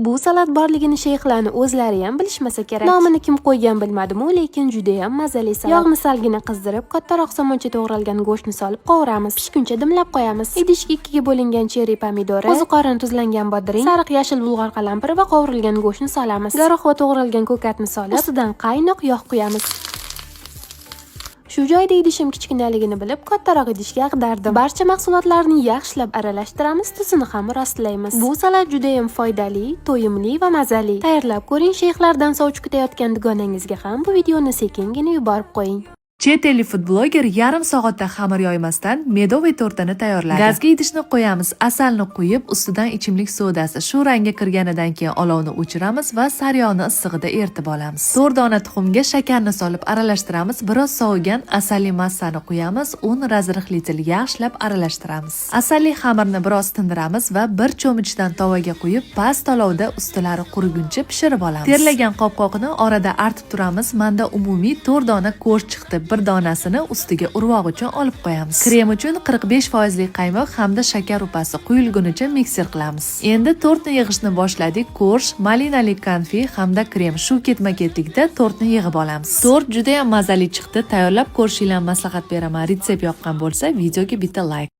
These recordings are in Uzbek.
Bu salat borligini shayxlarni o'zlari ham bilishmasa kerak. Nomini kim qo'ygan bilmadim-u, lekin juda ham mazali salat. Yog'ni salgina qizdirib, kattaroq somoncha to'g'ralgan go'shtni solib qovuramiz. Pishguncha dimlab qo'yamiz. Idishga ikkiga bo'lingan cheri pomidori, qo'ziqorin tuzlangan bodring, sariq yashil bulg'or qalampir va qovurilgan go'shtni solamiz. Garoq va to'g'ralgan ko'katni solib, ustidan qaynoq yog' quyamiz. Shu joyda idishim kichkinaligini bilib, kattaroq idishga ag'dardim. Barcha mahsulotlarni yaxshilab aralashtiramiz, tuzini ham rostlaymiz. Bu salat juda ham foydali, to'yimli va mazali. Tayyorlab ko'ring, shayxlardan sovchi kutayotgan dugonangizga ham bu videoni sekingina yuborib qo'ying. Chet ellik food bloger yarim soatda xamir yoymasdan medovый tortini tayyorladi. Gazga idishni qo'yamiz, asalni quyib, ustidan ichimlik sodasi shu rangga kirganidan keyin olovni o'chiramiz va sariyog'ni issig'ida eritib olamiz. 4 dona tuxumga shakarni solib aralashtiramiz, biroz sovigan asalli massani quyamiz, un razrixlitil yaxshilab aralashtiramiz. Asalli xamirni biroz tindiramiz va bir cho'michdan tovaga quyib, past olovda ustilari quriguncha pishirib olamiz. Terlagan qopqoqni orada artib turamiz. Menda umumiy 4 dona go'sht chiqdi. Bir donasini ustiga urvoq uchun olib qo'yamiz. Krem uchun 45% qaymoq hamda shakar upasi quyilgunicha mikser qilamiz. Endi tortni yig'ishni boshladik. Korж, malinali konfi hamda krem shu ketma-ketlikda tortni yig'ib olamiz. Tort juda ham mazali chiqdi. Tayyorlab ko'rishinglarni maslahat beraman. Retsept yoqqan bo'lsa, videoga bitta like.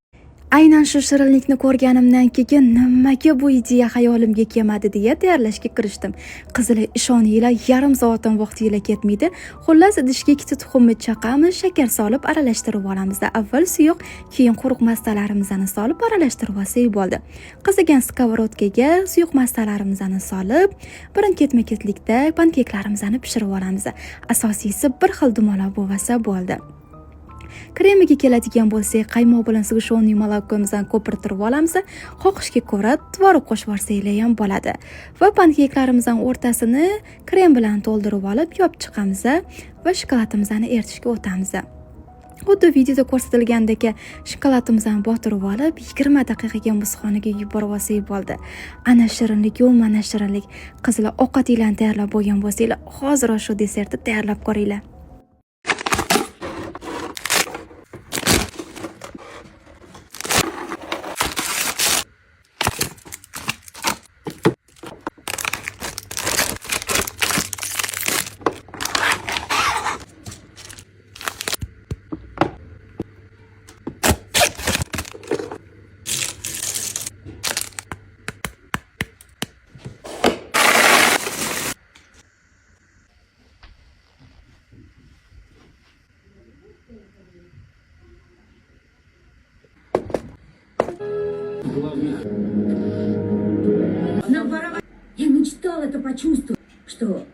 Aynan shu shirinlikni ko'rganimdan keyin nimaga bu ideya hayolimga kelmadi deya tayyorlashga kirishdim. Qizlar, ishoninglar, yarim soatdan vaqtinglar ketmaydi. Xullas, idishga ikkita tuxumni chaqamiz, shakar solib aralashtirib olamiz. Avval suyuq, keyin quruq mastalarimizni solib aralashtirib olsak bo'ldi. Qizigan skоворodkaga suyuq mastalarimizni solib, birin ketma-ketlikda pankeklarimizni pishirib olamiz. Asosiysi bir xil dumaloq bo'lsa bo'ldi. Kremiga keladigan bo'lsak, qaymoq bilan sig'ishoniy molokkomizni ko'pirtirib olamiz. Xohishga ko'ra tvorog qo'shib yuborsanglar ham bo'ladi. Va pankeklarimizning o'rtasini krem bilan to'ldirib olib, yopib chiqamiz va shokoladimizni eritishga o'tamiz. Xuddi videoda ko'rsatilgandek shokoladimizni botirib olib, 20 daqiqaga muzxonaga yuborib olsak bo'ldi. Ana shirinlik, mana shirinlik. Qizlar, ovqatinglarni tayyorlab bo'lgan bo'lsanglar, hozir shu desertni tayyorlab ko'ringlar. Наоборот, я мечтала это почувствовать, что